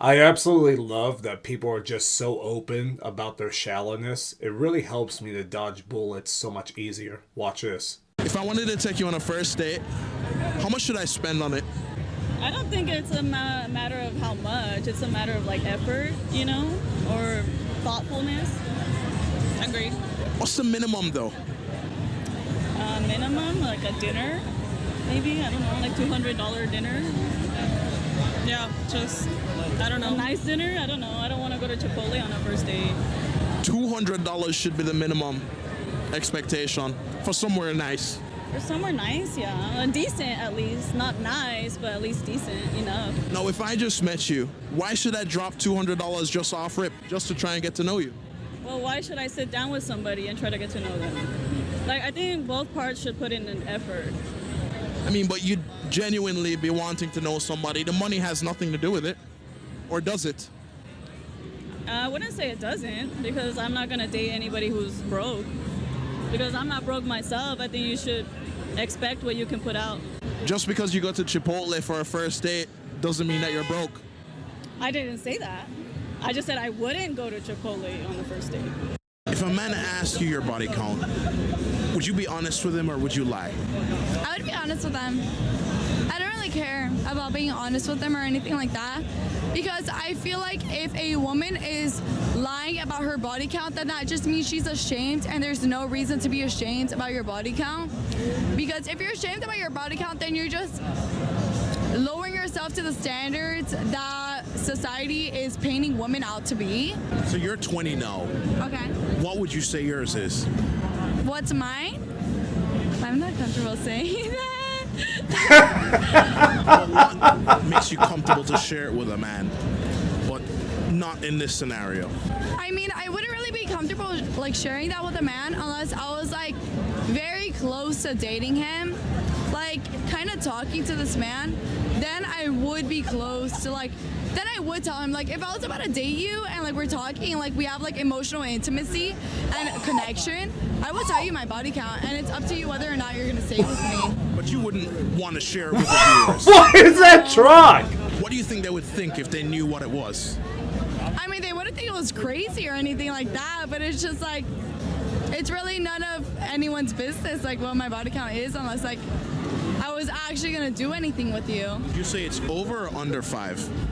I absolutely love that people are just so open about their shallowness. It really helps me to dodge bullets so much easier. Watch this. If I wanted to take you on a first date, how much should I spend on it? I don't think it's a matter of how much. It's a matter of like effort, or thoughtfulness. Agreed. What's the minimum though? Minimum, like a dinner, maybe. I don't know, like $200 dinner. Yeah, just, I don't know. A nice dinner? I don't know. I don't want to go to Chipotle on a first date. $200 should be the minimum expectation for somewhere nice. For somewhere nice, yeah. Decent at least. Not nice, but at least decent enough. Now, if I just met you, why should I drop $200 just off rip, just to try and get to know you? Well, why should I sit down with somebody and try to get to know them? Like, I think both parts should put in an effort. I mean, but you'd genuinely be wanting to know somebody. The money has nothing to do with it. Or does it? I wouldn't say it doesn't, because I'm not going to date anybody who's broke. Because I'm not broke myself, I think you should expect what you can put out. Just because you go to Chipotle for a first date doesn't mean that you're broke. I didn't say that. I just said I wouldn't go to Chipotle on the first date. If a man asked you your body count, would you be honest with him or would you lie? I would be honest with them. I don't really care about being honest with them or anything like that, because I feel like if a woman is lying about her body count, then that just means she's ashamed, and there's no reason to be ashamed about your body count. Because if you're ashamed about your body count, then you're just lowering yourself to the standards that society is painting women out to be. So you're 20 now. Okay. What would you say yours is? What's mine? I'm not comfortable saying that. What makes you comfortable to share it with a man, but not in this scenario? I mean, I wouldn't really be comfortable like sharing that with a man unless I was like very close to dating him, like kind of talking to this man. Then I would be close to then I would tell him, like, if I was about to date you and like we're talking, like we have like emotional intimacy and connection, I would tell you my body count, and it's up to you whether or not you're gonna stay with me. But you wouldn't want to share it with the viewers. What is that try? What do you think they would think if they knew what it was? I mean, they wouldn't think it was crazy or anything like that, but it's just like, it's really none of anyone's business, like what my body count is, unless like I was actually gonna do anything with you. Would you say it's over or under 5?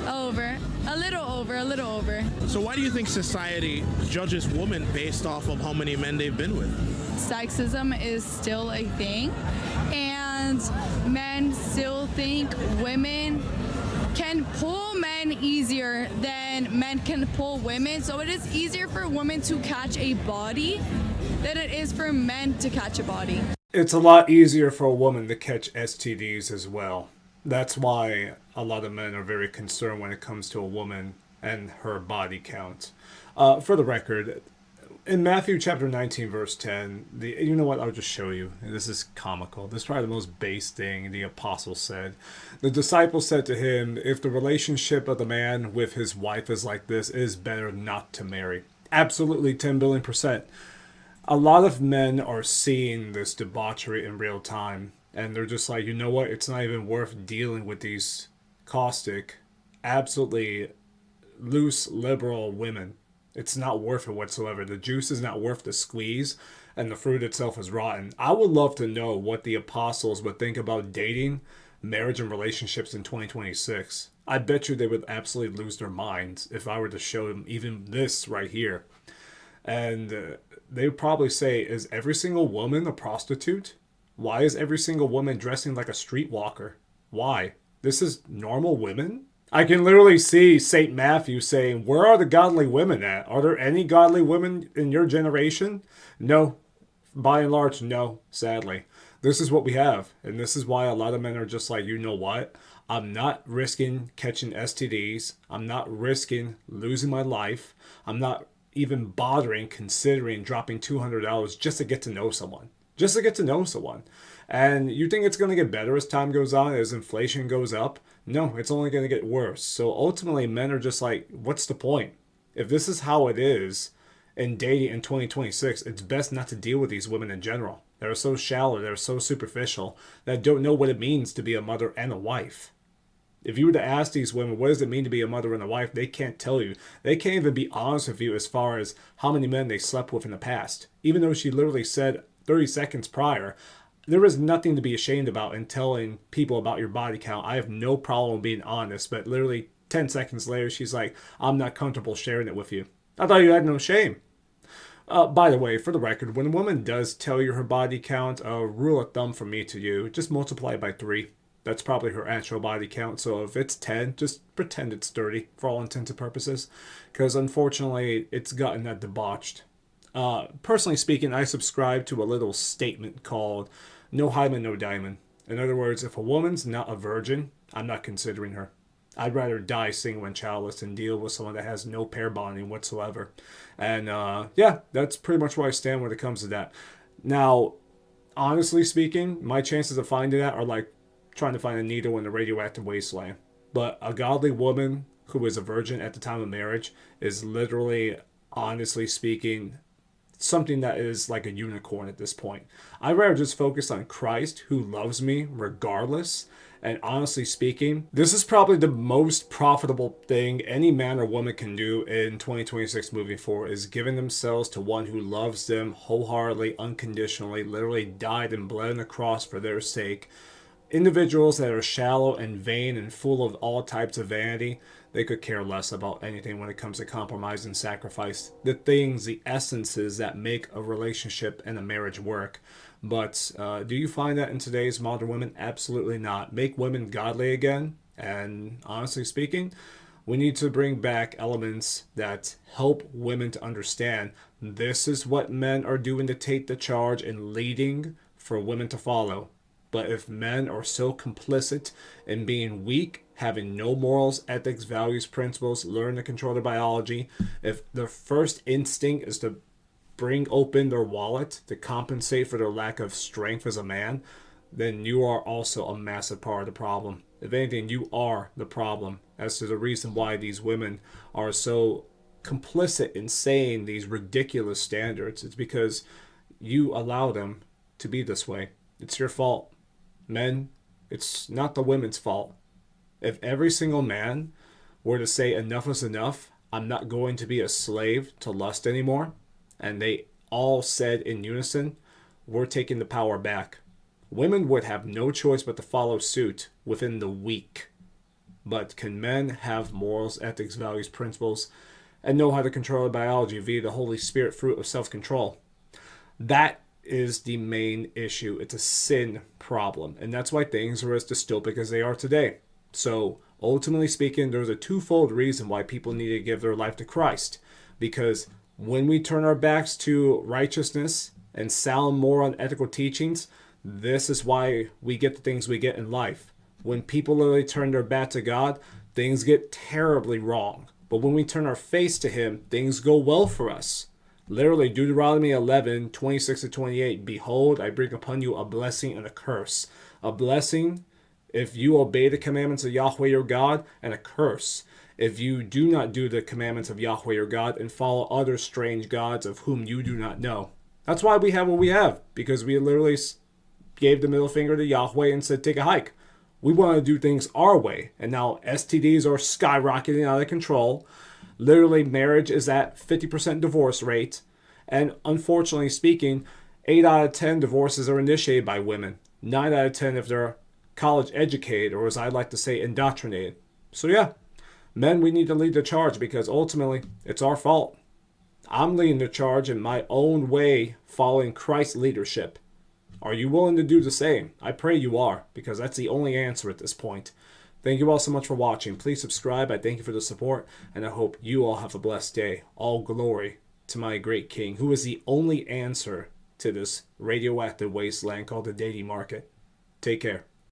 Over. A little over, a little over. So why do you think society judges women based off of how many men they've been with? Sexism is still a thing, and men still think women can pull men easier than men can pull women. So it is easier for women to catch a body than it is for men to catch a body. It's a lot easier for a woman to catch STDs as well. That's why a lot of men are very concerned when it comes to a woman and her body count. For the record, in Matthew chapter 19, verse 10, you know what? I'll just show you. This is comical. This is probably the most base thing the apostle said. The disciples said to him, if the relationship of the man with his wife is like this, it is better not to marry. Absolutely 10 billion percent. A lot of men are seeing this debauchery in real time, and they're just like, you know what? It's not even worth dealing with these caustic, absolutely loose, liberal women. It's not worth it whatsoever. The juice is not worth the squeeze, and the fruit itself is rotten. I would love to know what the apostles would think about dating, marriage, and relationships in 2026. I bet you they would absolutely lose their minds if I were to show them even this right here. And they would probably say, is every single woman a prostitute? Why is every single woman dressing like a streetwalker? Why? This is normal women? I can literally see St. Matthew saying, where are the godly women at? Are there any godly women in your generation? No. By and large, no, sadly. This is what we have. And this is why a lot of men are just like, you know what? I'm not risking catching STDs. I'm not risking losing my life. I'm not even bothering, considering dropping $200 just to get to know someone. Just to get to know someone. And you think it's going to get better as time goes on, as inflation goes up? No, it's only going to get worse. So ultimately, men are just like, what's the point? If this is how it is in dating in 2026, it's best not to deal with these women in general. They're so shallow, they're so superficial, that don't know what it means to be a mother and a wife. If you were to ask these women, what does it mean to be a mother and a wife, they can't tell you. They can't even be honest with you as far as how many men they slept with in the past. Even though she literally said 30 seconds prior, there is nothing to be ashamed about in telling people about your body count. I have no problem being honest, but literally 10 seconds later, she's like, I'm not comfortable sharing it with you. I thought you had no shame. By the way, for the record, when a woman does tell you her body count, a rule of thumb from me to you, just multiply it by 3. That's probably her actual body count. So if it's 10, just pretend it's 30 for all intents and purposes. Because unfortunately, it's gotten that debauched. Personally speaking, I subscribe to a little statement called no hymen, no diamond. In other words, if a woman's not a virgin, I'm not considering her. I'd rather die single and childless than deal with someone that has no pair bonding whatsoever. And yeah, that's pretty much where I stand when it comes to that. Now, honestly speaking, my chances of finding that are like trying to find a needle in a radioactive wasteland. But a godly woman who is a virgin at the time of marriage is literally, honestly speaking, something that is like a unicorn at this point. I'd rather just focus on Christ who loves me regardless. And honestly speaking, this is probably the most profitable thing any man or woman can do in 2026 moving forward, is giving themselves to one who loves them wholeheartedly, unconditionally, literally died and bled on the cross for their sake. Individuals that are shallow and vain and full of all types of vanity, they could care less about anything when it comes to compromise and sacrifice. The things, the essences that make a relationship and a marriage work. But do you find that in today's modern women? Absolutely not. Make women godly again. And honestly speaking, we need to bring back elements that help women to understand this is what men are doing to take the charge and leading for women to follow. But if men are so complicit in being weak, having no morals, ethics, values, principles, learn to control their biology, if their first instinct is to bring open their wallet to compensate for their lack of strength as a man, then you are also a massive part of the problem. If anything, you are the problem as to the reason why these women are so complicit in saying these ridiculous standards. It's because you allow them to be this way. It's your fault. Men, it's not the women's fault. If every single man were to say enough is enough, I'm not going to be a slave to lust anymore, and they all said in unison, we're taking the power back, women would have no choice but to follow suit within the week. But can men have morals, ethics, values, principles, and know how to control their biology via the Holy Spirit fruit of self-control? That is the main issue. It's a sin problem, and that's why things are as dystopic as they are today. So ultimately speaking, there's a twofold reason why people need to give their life to Christ, because when we turn our backs to righteousness and sound moral and ethical teachings, this is why we get the things we get in life. When people literally turn their back to God, things get terribly wrong. But when we turn our face to Him, things go well for us. Literally, Deuteronomy 11, 26 to 28, behold, I bring upon you a blessing and a curse. A blessing if you obey the commandments of Yahweh your God, and a curse if you do not do the commandments of Yahweh your God and follow other strange gods of whom you do not know. That's why we have what we have, because we literally gave the middle finger to Yahweh and said, take a hike. We want to do things our way, and now STDs are skyrocketing out of control. Literally, marriage is at 50% divorce rate. And unfortunately speaking, 8 out of 10 divorces are initiated by women. 9 out of 10 if they're college educated, or as I like to say, indoctrinated. So yeah, men, we need to lead the charge, because ultimately, it's our fault. I'm leading the charge in my own way, following Christ's leadership. Are you willing to do the same? I pray you are, because that's the only answer at this point. Thank you all so much for watching. Please subscribe. I thank you for the support, and I hope you all have a blessed day. All glory to my great King, who is the only answer to this radioactive wasteland called the dating market. Take care.